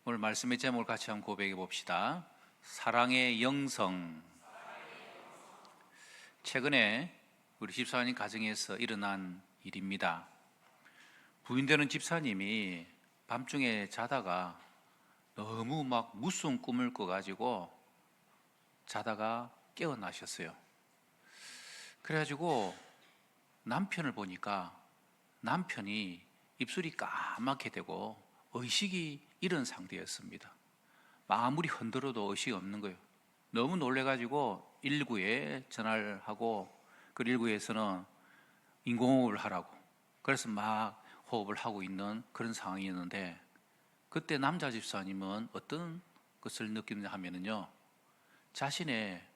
오늘 말씀의 제목을 같이 한번 고백해 봅시다. 사랑의 영성. 최근에 우리 집사님 가정에서 일어난 일입니다. 부인되는 집사님이 밤중에 자다가 너무 무서운 꿈을 꿔가지고 자다가 깨어나셨어요. 그래가지고 남편을 보니까 남편이 입술이 까맣게 되고 의식이 잃은 상태였습니다. 아무리 흔들어도 의식이 없는 거예요. 너무 놀래가지고 119에 전화를 하고 그 119에서는 인공호흡을 하라고, 그래서 막 호흡을 하고 있는 그런 상황이었는데, 그때 남자 집사님은 어떤 것을 느끼느냐 하면은요, 자신의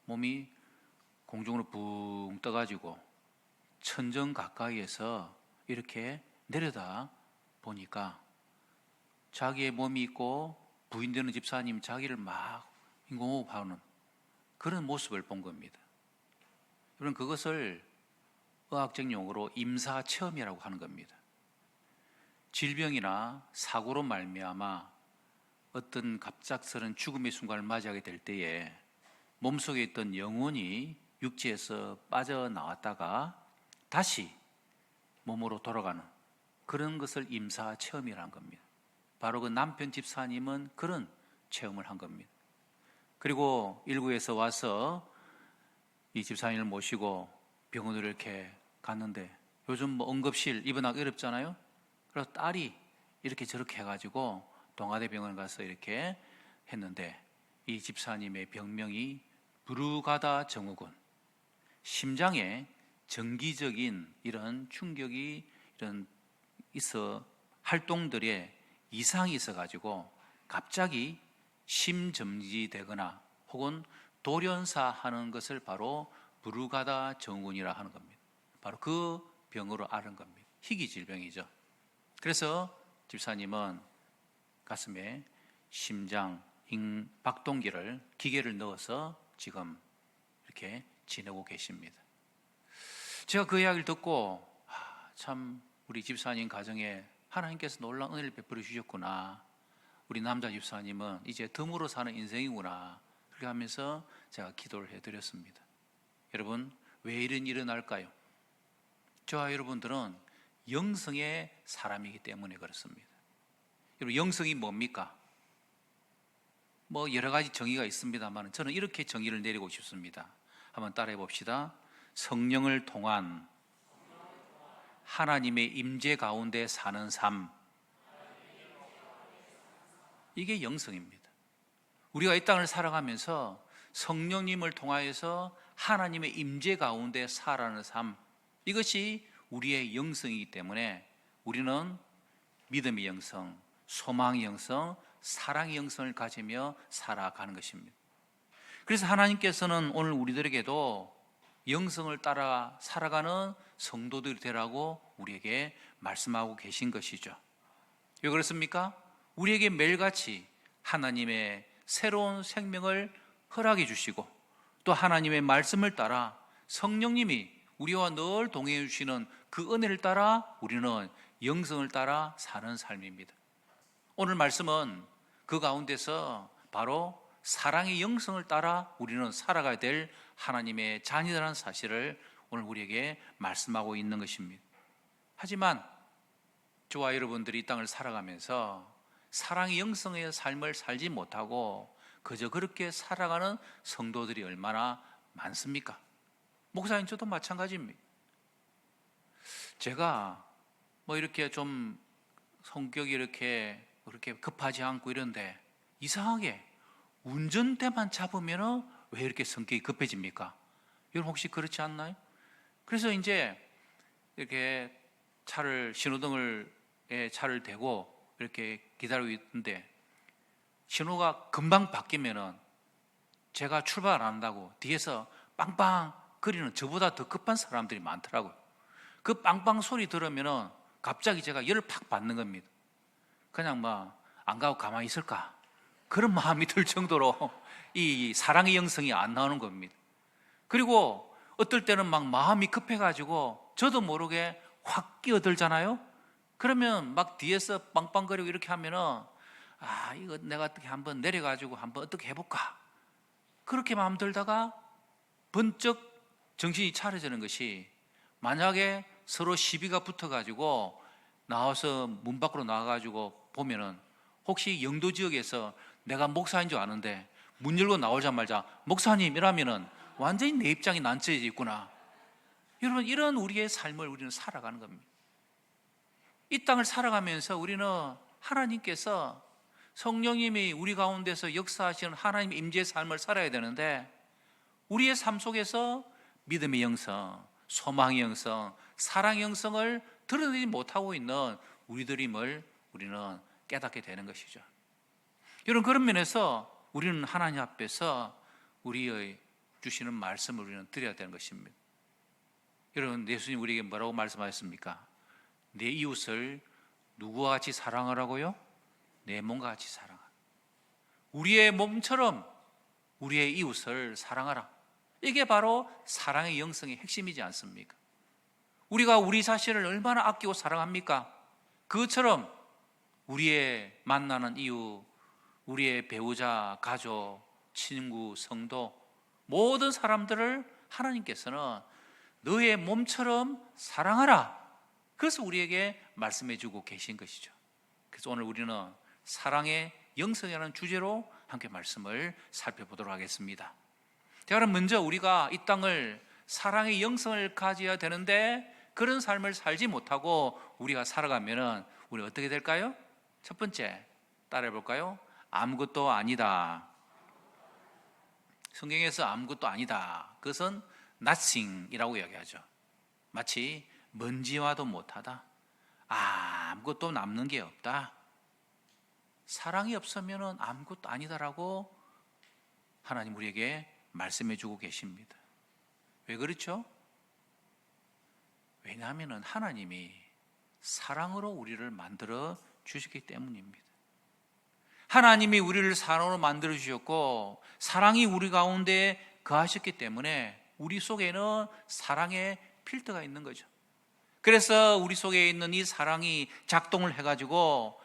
몸이 공중으로 붕 떠가지고 천정 가까이에서 이렇게 내려다 보니까 자기의 몸이 있고 부인되는 집사님 자기를 막 인공호흡하는 그런 모습을 본 겁니다. 여러분, 그것을 의학적 용어로 임사체험이라고 하는 겁니다. 질병이나 사고로 말미암아 어떤 갑작스런 죽음의 순간을 맞이하게 될 때에 몸속에 있던 영혼이 육체에서 빠져나왔다가 다시 몸으로 돌아가는 그런 것을 임사체험이라는 겁니다. 바로 그 남편 집사님은 그런 체험을 한 겁니다. 그리고 1구에서 와서 이 집사님을 모시고 병원으로 이렇게 갔는데, 요즘 응급실 입원하기 어렵잖아요. 그래서 딸이 이렇게 저렇게 해가지고 동아대병원 가서 이렇게 했는데, 이 집사님의 병명이 브루가다 증후군, 심장에 정기적인 이런 충격이 이런 활동들에 이상이 있어가지고 갑자기 심정지되거나 혹은 돌연사하는 것을 바로 브루가다 증후군이라 하는 겁니다. 바로 그 병으로 앓은 겁니다. 희귀 질병이죠. 그래서 집사님은 가슴에 심장 박동기를 기계를 넣어서 지금 이렇게 지내고 계십니다. 제가 그 이야기를 듣고 참 우리 집사님 가정에 하나님께서 놀라운 은혜를 베풀어 주셨구나, 우리 남자 집사님은 이제 덤으로 사는 인생이구나, 그렇게 하면서 제가 기도를 해드렸습니다. 여러분, 왜 이런 일이 일어날까요? 저와 여러분들은 영성의 사람이기 때문에 그렇습니다. 여러분, 영성이 뭡니까? 여러 가지 정의가 있습니다만 저는 이렇게 정의를 내리고 싶습니다. 한번 따라해 봅시다. 성령을 통한 하나님의 임재 가운데 사는 삶, 이게 영성입니다. 우리가 이 땅을 살아가면서 성령님을 통하여서 하나님의 임재 가운데 살아가는 삶, 이것이 우리의 영성이기 때문에 우리는 믿음의 영성, 소망의 영성, 사랑의 영성을 가지며 살아가는 것입니다. 그래서 하나님께서는 오늘 우리들에게도 영성을 따라 살아가는 성도들이 되라고 우리에게 말씀하고 계신 것이죠. 왜 그렇습니까? 우리에게 매일같이 하나님의 새로운 생명을 허락해 주시고, 또 하나님의 말씀을 따라 성령님이 우리와 늘 동행해 주시는 그 은혜를 따라 우리는 영성을 따라 사는 삶입니다. 오늘 말씀은 그 가운데서 바로 사랑의 영성을 따라 우리는 살아가야 될 하나님의 자녀라는 사실을 오늘 우리에게 말씀하고 있는 것입니다. 하지만 저와 여러분들이 이 땅을 살아가면서 사랑의 영성의 삶을 살지 못하고 그저 그렇게 살아가는 성도들이 얼마나 많습니까? 목사님, 저도 마찬가지입니다. 제가 이렇게 좀 성격이 이렇게 그렇게 급하지 않고 이런데, 이상하게 운전대만 잡으면 왜 이렇게 성격이 급해집니까? 여러분, 혹시 그렇지 않나요? 그래서 이제 이렇게 차를 대고 이렇게 기다리고 있는데, 신호가 금방 바뀌면은 제가 출발 안 한다고 뒤에서 빵빵 거리는 저보다 더 급한 사람들이 많더라고요. 그 빵빵 소리 들으면은 갑자기 제가 열을 팍 받는 겁니다. 그냥 안 가고 가만히 있을까, 그런 마음이 들 정도로 이 사랑의 영성이 안 나오는 겁니다. 그리고 어떨 때는 마음이 급해가지고 저도 모르게 확 끼어들잖아요. 그러면 뒤에서 빵빵거리고 이렇게 하면은 이거 내가 어떻게 한번 내려가지고 한번 어떻게 해볼까? 그렇게 마음 들다가 번쩍 정신이 차려지는 것이, 만약에 서로 시비가 붙어가지고 나와서 문 밖으로 나와가지고 보면은, 혹시 영도 지역에서 내가 목사인 줄 아는데 문 열고 나오자마자 목사님 이라면은 완전히 내 입장이 난처해져 있구나. 여러분, 이런 우리의 삶을 우리는 살아가는 겁니다. 이 땅을 살아가면서 우리는 하나님께서, 성령님이 우리 가운데서 역사하시는 하나님의 임재의 삶을 살아야 되는데, 우리의 삶 속에서 믿음의 영성, 소망의 영성, 사랑의 영성을 드러내지 못하고 있는 우리들임을 우리는 깨닫게 되는 것이죠. 여러분, 그런 면에서 우리는 하나님 앞에서 우리의 주시는 말씀을 우리는 드려야 되는 것입니다. 여러분, 예수님 우리에게 뭐라고 말씀하셨습니까? 내 이웃을 누구와 같이 사랑하라고요? 내 몸과 같이 사랑하라. 우리의 몸처럼 우리의 이웃을 사랑하라. 이게 바로 사랑의 영성의 핵심이지 않습니까? 우리가 우리 자신을 얼마나 아끼고 사랑합니까? 그것처럼 우리의 만나는 이웃, 우리의 배우자, 가족, 친구, 성도, 모든 사람들을 하나님께서는 너의 몸처럼 사랑하라. 그래서 우리에게 말씀해 주고 계신 것이죠. 그래서 오늘 우리는 사랑의 영성이라는 주제로 함께 말씀을 살펴보도록 하겠습니다. 자, 그럼 먼저 우리가 이 땅을 사랑의 영성을 가져야 되는데, 그런 삶을 살지 못하고 우리가 살아가면은 우리 어떻게 될까요? 첫 번째, 따라해 볼까요? 아무것도 아니다. 성경에서 아무것도 아니다, 그것은 nothing이라고 이야기하죠. 마치 먼지와도 못하다, 아무것도 남는 게 없다, 사랑이 없으면 아무것도 아니다라고 하나님 우리에게 말씀해 주고 계십니다. 왜 그렇죠? 왜냐하면 하나님이 사랑으로 우리를 만들어 주셨기 때문입니다. 하나님이 우리를 사랑으로 만들어 주셨고, 사랑이 우리 가운데 거하셨기 때문에 우리 속에는 사랑의 필터가 있는 거죠. 그래서 우리 속에 있는 이 사랑이 작동을 해가지고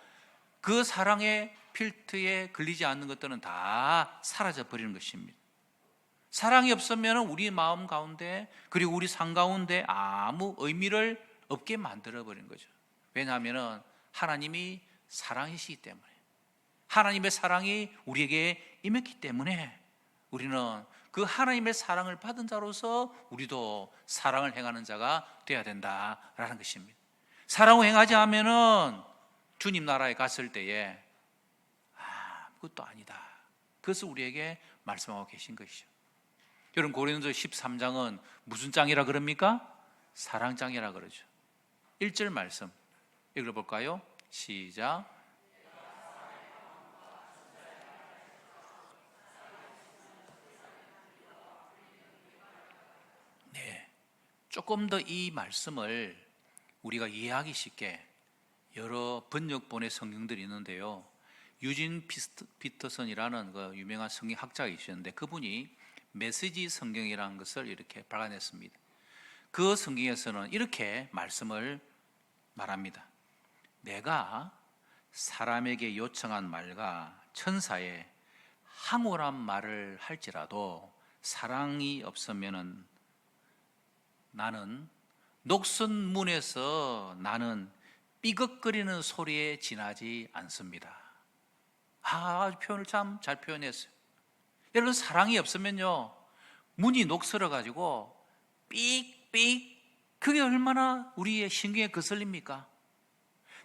그 사랑의 필터에 걸리지 않는 것들은 다 사라져 버리는 것입니다. 사랑이 없으면 우리 마음 가운데, 그리고 우리 삶 가운데 아무 의미를 없게 만들어 버리는 거죠. 왜냐하면 하나님이 사랑이시기 때문에, 하나님의 사랑이 우리에게 임했기 때문에 우리는 그 하나님의 사랑을 받은 자로서 우리도 사랑을 행하는 자가 되어야 된다라는 것입니다. 사랑을 행하지 않으면 주님 나라에 갔을 때에 아무것도 아니다, 그것을 우리에게 말씀하고 계신 것이죠. 여러분, 고린도서 13장은 무슨 장이라 그럽니까? 사랑장이라 그러죠. 1절 말씀 읽어볼까요? 시작. 네, 조금 더 이 말씀을 우리가 이해하기 쉽게 여러 번역본의 성경들이 있는데요, 유진 피터슨이라는 그 유명한 성경학자가 있었는데, 그분이 메시지 성경이라는 것을 이렇게 발간했습니다. 그 성경에서는 이렇게 말씀을 말합니다. 내가 사람에게 요청한 말과 천사의 황홀한 말을 할지라도 사랑이 없으면 나는 녹슨문에서 나는 삐걱거리는 소리에 지나지 않습니다. 표현을 참 잘 표현했어요. 여러분, 사랑이 없으면요, 문이 녹슬어 가지고 삑삑, 그게 얼마나 우리의 신경에 거슬립니까?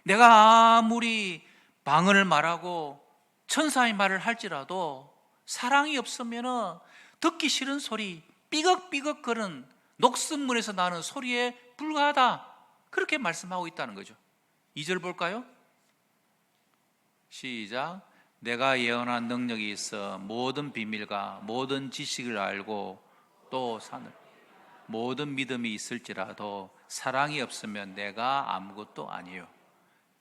내가 아무리 방언을 말하고 천사의 말을 할지라도 사랑이 없으면 듣기 싫은 소리, 삐걱삐걱거리는 녹슨문에서 나는 소리에 불과하다, 그렇게 말씀하고 있다는 거죠. 2절 볼까요? 시작. 내가 예언한 능력이 있어 모든 비밀과 모든 지식을 알고 또 사는 모든 믿음이 있을지라도 사랑이 없으면 내가 아무것도 아니에요.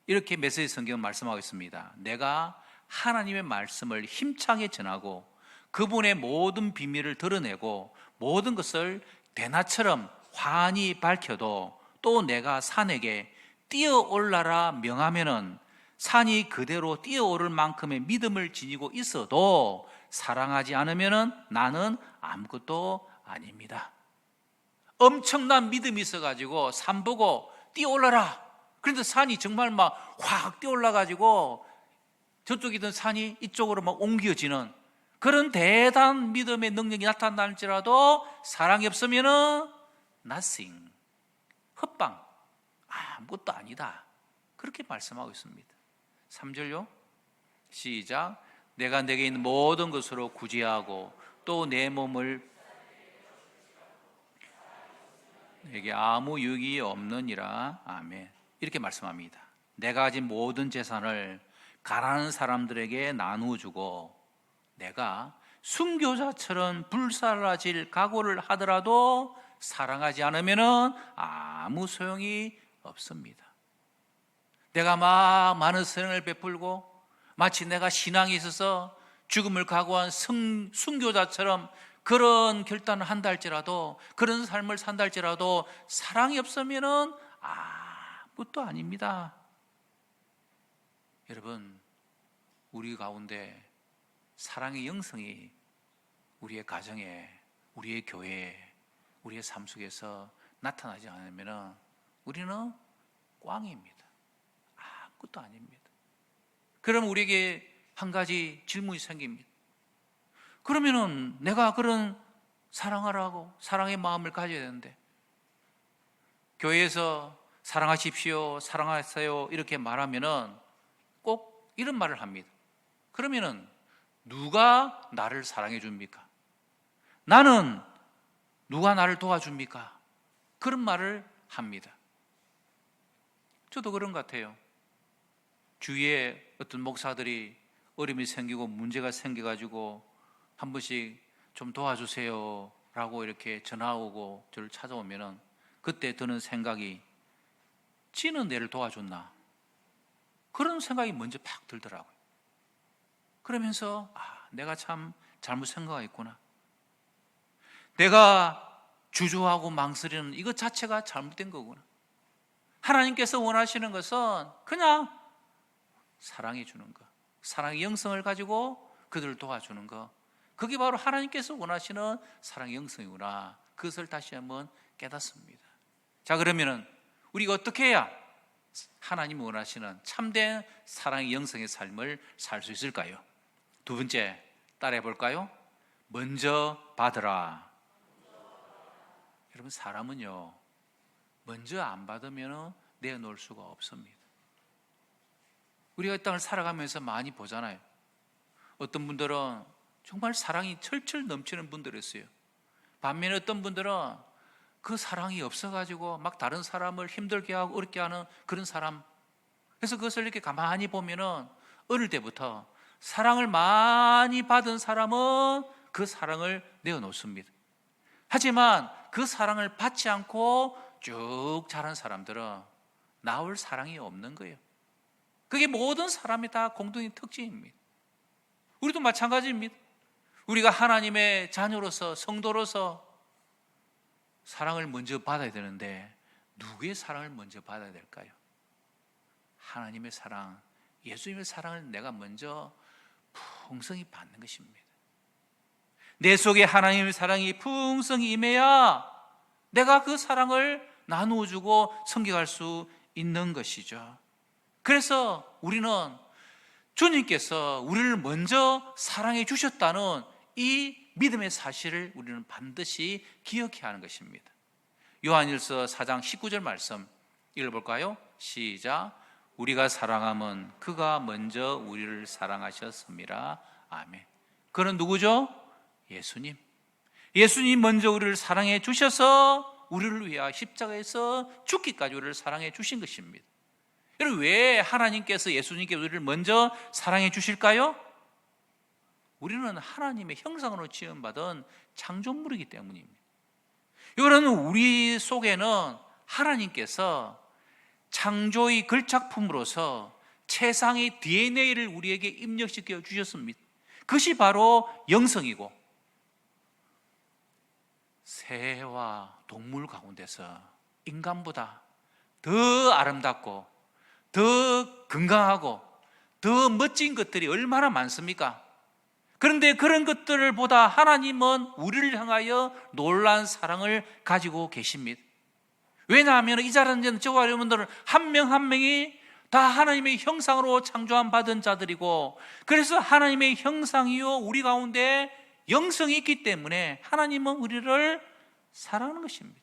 이렇게 메시지 성경은 말씀하고 있습니다. 내가 하나님의 말씀을 힘차게 전하고 그분의 모든 비밀을 드러내고 모든 것을 대낮처럼 환히 밝혀도 또 내가 산에게 뛰어올라라 명하면은 산이 그대로 뛰어오를 만큼의 믿음을 지니고 있어도 사랑하지 않으면 나는 아무것도 아닙니다. 엄청난 믿음이 있어가지고 산 보고 뛰어올라라. 그런데 산이 정말 막 확 뛰어올라가지고 저쪽이던 산이 이쪽으로 막 옮겨지는 그런 대단한 믿음의 능력이 나타날지라도 사랑이 없으면 nothing, 헛방, 아무것도 아니다. 그렇게 말씀하고 있습니다. 3절요. 시작. 내가 내게 있는 모든 것으로 구제하고 또 내 몸을 내게 아무 유익이 없느니라. 아멘. 이렇게 말씀합니다. 내가 가진 모든 재산을 가난한 사람들에게 나누어 주고 내가 순교자처럼 불살라질 각오를 하더라도 사랑하지 않으면 아무 소용이 없습니다. 내가 막 많은 사랑을 베풀고 마치 내가 신앙에 있어서 죽음을 각오한 순교자처럼 그런 결단을 한다 할지라도, 그런 삶을 산다 할지라도 사랑이 없으면 아무것도 아닙니다. 여러분, 우리 가운데 사랑의 영성이 우리의 가정에, 우리의 교회에, 우리의 삶 속에서 나타나지 않으면 우리는 꽝입니다. 아무것도 아닙니다. 그럼 우리에게 한 가지 질문이 생깁니다. 그러면은 내가 그런 사랑하라고 사랑의 마음을 가져야 되는데, 교회에서 사랑하십시오, 사랑하세요 이렇게 말하면은 꼭 이런 말을 합니다. 그러면은 누가 나를 사랑해 줍니까? 나는 누가 나를 도와줍니까? 그런 말을 합니다. 저도 그런 것 같아요. 주위에 어떤 목사들이 어려움이 생기고 문제가 생겨가지고 한 번씩 좀 도와주세요 라고 이렇게 전화 오고 저를 찾아오면은 그때 드는 생각이, 지는 내를 도와줬나? 그런 생각이 먼저 팍 들더라고요. 그러면서 내가 참 잘못 생각했구나. 내가 주저하고 망설이는 이것 자체가 잘못된 거구나. 하나님께서 원하시는 것은 그냥 사랑해 주는 것, 사랑의 영성을 가지고 그들을 도와주는 것, 그게 바로 하나님께서 원하시는 사랑의 영성이구나. 그것을 다시 한번 깨닫습니다. 자, 그러면은 우리가 어떻게 해야 하나님이 원하시는 참된 사랑의 영성의 삶을 살 수 있을까요? 두 번째, 따라해 볼까요? 먼저 받으라. 여러분, 사람은요, 먼저 안 받으면 내어놓을 수가 없습니다. 우리가 이 땅을 살아가면서 많이 보잖아요. 어떤 분들은 정말 사랑이 철철 넘치는 분들이 있어요. 반면에 어떤 분들은 그 사랑이 없어가지고 막 다른 사람을 힘들게 하고 어렵게 하는 그런 사람. 그래서 그것을 이렇게 가만히 보면은 어릴 때부터 사랑을 많이 받은 사람은 그 사랑을 내어놓습니다. 하지만 그 사랑을 받지 않고 쭉 자란 사람들은 나올 사랑이 없는 거예요. 그게 모든 사람이 다 공통의 특징입니다. 우리도 마찬가지입니다. 우리가 하나님의 자녀로서, 성도로서 사랑을 먼저 받아야 되는데 누구의 사랑을 먼저 받아야 될까요? 하나님의 사랑, 예수님의 사랑을 내가 먼저 풍성히 받는 것입니다. 내 속에 하나님의 사랑이 풍성히 임해야 내가 그 사랑을 나누어주고 섬겨갈 수 있는 것이죠. 그래서 우리는 주님께서 우리를 먼저 사랑해 주셨다는 이 믿음의 사실을 우리는 반드시 기억해야 하는 것입니다. 요한일서 4장 19절 말씀 읽어볼까요? 시작. 우리가 사랑함은 그가 먼저 우리를 사랑하셨습니다. 아멘. 그는 누구죠? 예수님. 예수님 먼저 우리를 사랑해 주셔서 우리를 위하여 십자가에서 죽기까지 우리를 사랑해 주신 것입니다. 여러분, 왜 하나님께서 예수님께 우리를 먼저 사랑해 주실까요? 우리는 하나님의 형상으로 지음받은 창조물이기 때문입니다. 이거는 우리 속에는 하나님께서 창조의 걸작품으로서 최상의 DNA를 우리에게 입력시켜 주셨습니다. 그것이 바로 영성이고, 새와 동물 가운데서 인간보다 더 아름답고 더 건강하고 더 멋진 것들이 얼마나 많습니까? 그런데 그런 것들을 보다 하나님은 우리를 향하여 놀라운 사랑을 가지고 계십니다. 왜냐하면 이 자리에 저와 여러분들은 한 명 한 명이 다 하나님의 형상으로 창조함 받은 자들이고, 그래서 하나님의 형상이요 우리 가운데 영성이 있기 때문에 하나님은 우리를 사랑하는 것입니다.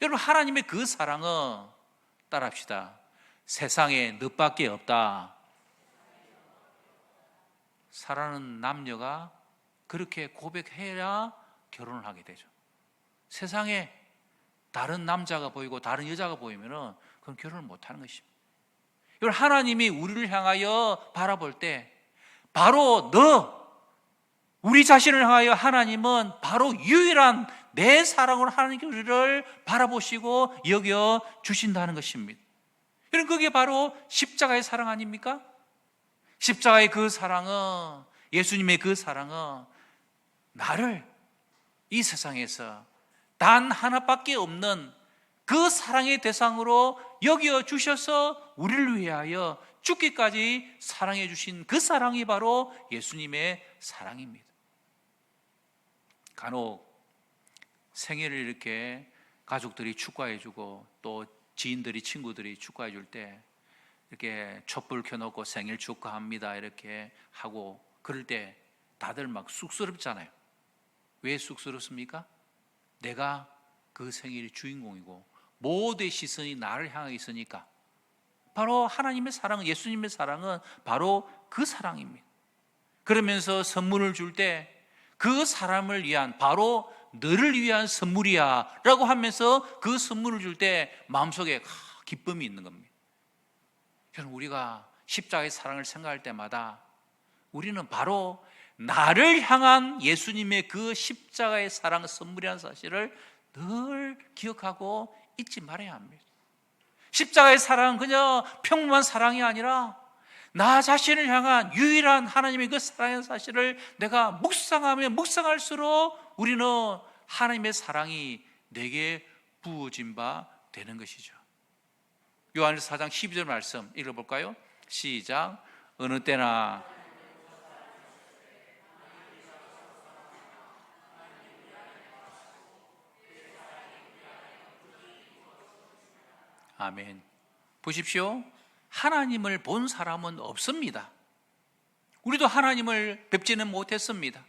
여러분, 하나님의 그 사랑은 따라합시다. 세상에 너밖에 없다. 사랑하는 남녀가 그렇게 고백해야 결혼을 하게 되죠. 세상에 다른 남자가 보이고 다른 여자가 보이면 그건 결혼을 못하는 것입니다. 여러분, 하나님이 우리를 향하여 바라볼 때 바로 우리 자신을 향하여 하나님은 바로 유일한 내 사랑으로 하나님께 우리를 바라보시고 여겨 주신다는 것입니다. 여러분, 그게 바로 십자가의 사랑 아닙니까? 십자가의 그 사랑은, 예수님의 그 사랑은 나를 이 세상에서 단 하나밖에 없는 그 사랑의 대상으로 여겨 주셔서 우리를 위하여 죽기까지 사랑해 주신 그 사랑이 바로 예수님의 사랑입니다. 간혹 생일을 이렇게 가족들이 축하해 주고 또 지인들이, 친구들이 축하해 줄 때 이렇게 촛불 켜놓고 생일 축하합니다 이렇게 하고 그럴 때 다들 막 쑥스럽잖아요. 왜 쑥스럽습니까? 내가 그 생일의 주인공이고 모두의 시선이 나를 향해 있으니까. 바로 하나님의 사랑은, 예수님의 사랑은 바로 그 사랑입니다. 그러면서 선물을 줄 때 그 사람을 위한, 바로 너를 위한 선물이야 라고 하면서 그 선물을 줄 때 마음속에 기쁨이 있는 겁니다. 여러분, 우리가 십자가의 사랑을 생각할 때마다 우리는 바로 나를 향한 예수님의 그 십자가의 사랑 선물이라는 사실을 늘 기억하고 잊지 말아야 합니다. 십자가의 사랑은 그저 평범한 사랑이 아니라 나 자신을 향한 유일한 하나님의 그 사랑의 사실을 내가 묵상하면 묵상할수록 우리는 하나님의 사랑이 내게 부어진 바 되는 것이죠. 요한일서 4장 12절 말씀 읽어볼까요? 시작. 어느 때나 아멘. 보십시오. 하나님을 본 사람은 없습니다. 우리도 하나님을 뵙지는 못했습니다.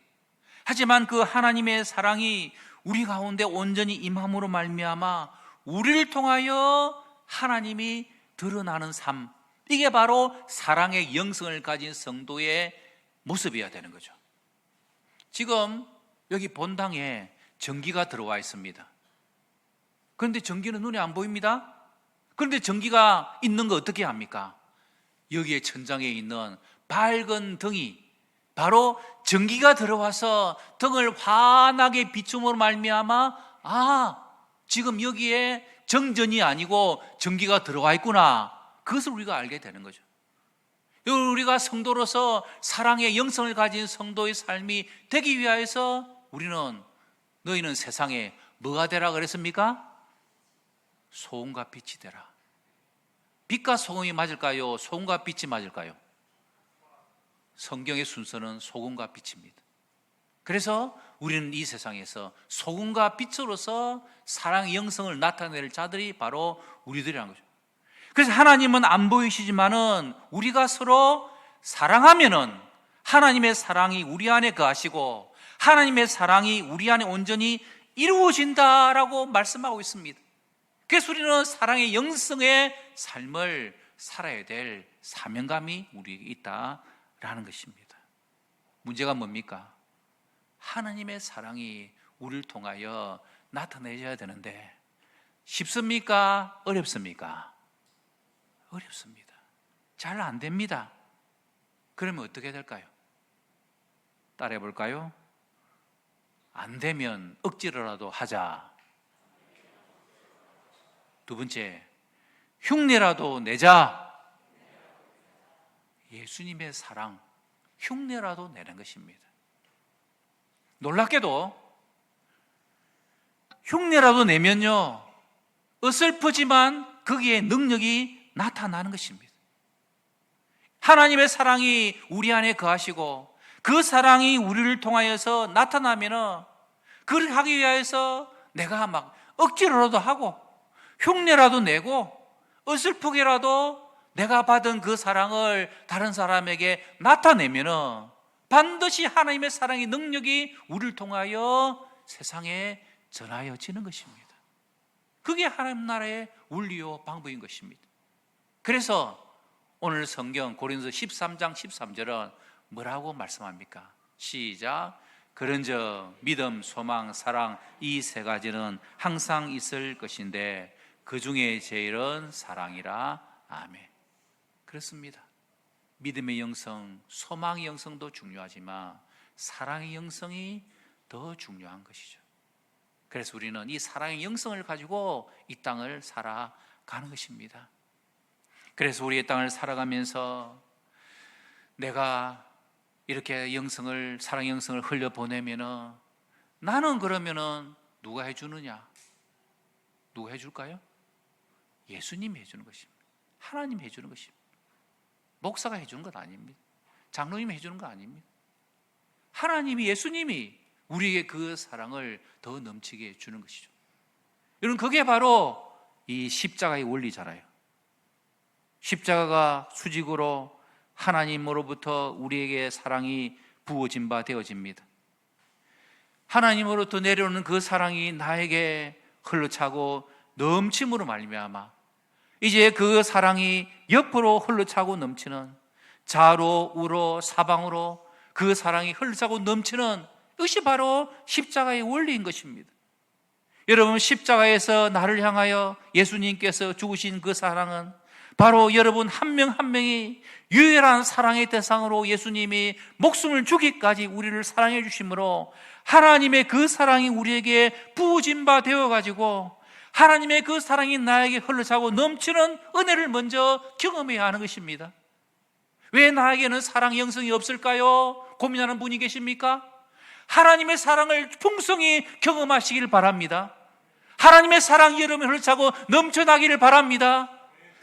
하지만 그 하나님의 사랑이 우리 가운데 온전히 임함으로 말미암아 우리를 통하여 하나님이 드러나는 삶, 이게 바로 사랑의 영성을 가진 성도의 모습이어야 되는 거죠. 지금 여기 본당에 전기가 들어와 있습니다. 그런데 전기는 눈에 안 보입니다. 그런데 전기가 있는 거 어떻게 합니까? 여기에 천장에 있는 밝은 등이 바로 전기가 들어와서 등을 환하게 비춤으로 말미암아 지금 여기에 정전이 아니고 전기가 들어와 있구나, 그것을 우리가 알게 되는 거죠. 우리가 성도로서 사랑의 영성을 가진 성도의 삶이 되기 위하여서 너희는 세상에 뭐가 되라 그랬습니까? 소금과 빛이 되라. 빛과 소금이 맞을까요? 소금과 빛이 맞을까요? 성경의 순서는 소금과 빛입니다. 그래서 우리는 이 세상에서 소금과 빛으로서 사랑의 영성을 나타낼 자들이 바로 우리들이라는 거죠. 그래서 하나님은 안 보이시지만은 우리가 서로 사랑하면은 하나님의 사랑이 우리 안에 거하시고 하나님의 사랑이 우리 안에 온전히 이루어진다라고 말씀하고 있습니다. 그래서 우리는 사랑의 영성의 삶을 살아야 될 사명감이 우리에게 있다라는 것입니다. 문제가 뭡니까? 하나님의 사랑이 우리를 통하여 나타내줘야 되는데 쉽습니까? 어렵습니까? 어렵습니다. 잘 안 됩니다. 그러면 어떻게 될까요? 따라해 볼까요? 안 되면 억지로라도 하자. 두 번째, 흉내라도 내자. 예수님의 사랑, 흉내라도 내는 것입니다. 놀랍게도 흉내라도 내면요, 어설프지만 거기에 능력이 나타나는 것입니다. 하나님의 사랑이 우리 안에 거하시고 그 사랑이 우리를 통하여서 나타나면은 그를 하기 위해서 내가 막 억지로라도 하고 흉내라도 내고 어설프게라도 내가 받은 그 사랑을 다른 사람에게 나타내면은 반드시 하나님의 사랑의 능력이 우리를 통하여 세상에 전하여지는 것입니다. 그게 하나님 나라의 원리요 방법인 것입니다. 그래서 오늘 성경 고린도서 13장 13절은 뭐라고 말씀합니까? 시작. 그런즉 믿음, 소망, 사랑 이 세 가지는 항상 있을 것인데 그 중에 제일은 사랑이라. 아멘. 그렇습니다. 믿음의 영성, 소망의 영성도 중요하지만 사랑의 영성이 더 중요한 것이죠. 그래서 우리는 이 사랑의 영성을 가지고 이 땅을 살아가는 것입니다. 그래서 우리의 땅을 살아가면서 내가 이렇게 영성을, 사랑의 영성을 흘려보내면은 나는 그러면은 누가 해주느냐? 누가 해줄까요? 예수님이 해주는 것입니다. 하나님이 해주는 것입니다. 목사가 해주는 것 아닙니다. 장로님이 해주는 거 아닙니다. 하나님이, 예수님이 우리에게 그 사랑을 더 넘치게 해주는 것이죠. 여러분, 그게 바로 이 십자가의 원리잖아요. 십자가가 수직으로 하나님으로부터 우리에게 사랑이 부어진 바 되어집니다. 하나님으로부터 내려오는 그 사랑이 나에게 흘러차고 넘침으로 말미암아 이제 그 사랑이 옆으로 흘러차고 넘치는, 좌로 우로 사방으로 그 사랑이 흘러차고 넘치는 이것이 바로 십자가의 원리인 것입니다. 여러분, 십자가에서 나를 향하여 예수님께서 죽으신 그 사랑은 바로 여러분 한 명 한 명이 유일한 사랑의 대상으로 예수님이 목숨을 주기까지 우리를 사랑해 주심으로 하나님의 그 사랑이 우리에게 부어진 바 되어가지고 하나님의 그 사랑이 나에게 흘러차고 넘치는 은혜를 먼저 경험해야 하는 것입니다. 왜 나에게는 사랑의 영성이 없을까요? 고민하는 분이 계십니까? 하나님의 사랑을 풍성히 경험하시길 바랍니다. 하나님의 사랑이 여러분을 흘러차고 넘쳐나기를 바랍니다.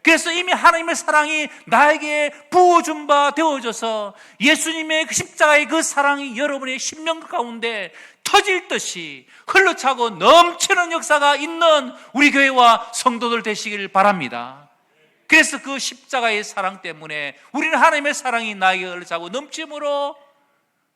그래서 이미 하나님의 사랑이 나에게 부어준 바 되어져서 예수님의 그 십자가의 그 사랑이 여러분의 심령 가운데 터질 듯이 흘러차고 넘치는 역사가 있는 우리 교회와 성도들 되시길 바랍니다. 그래서 그 십자가의 사랑 때문에 우리는 하나님의 사랑이 나에게 흘러차고 넘침으로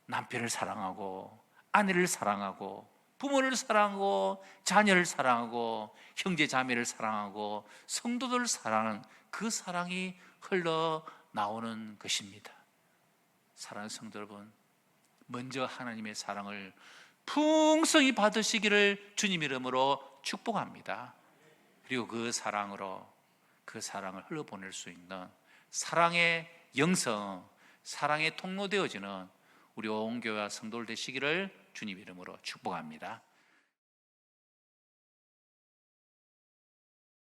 남편을 사랑하고 아내를 사랑하고 부모를 사랑하고 자녀를 사랑하고 형제 자매를 사랑하고 성도들을 사랑하는 그 사랑이 흘러나오는 것입니다. 사랑하는 성도 여러분, 먼저 하나님의 사랑을 풍성히 받으시기를 주님 이름으로 축복합니다. 그리고 그 사랑으로 그 사랑을 흘러보낼 수 있는 사랑의 영성, 사랑의 통로 되어지는 우리 온 교회와 성도들 되시기를 주님 이름으로 축복합니다.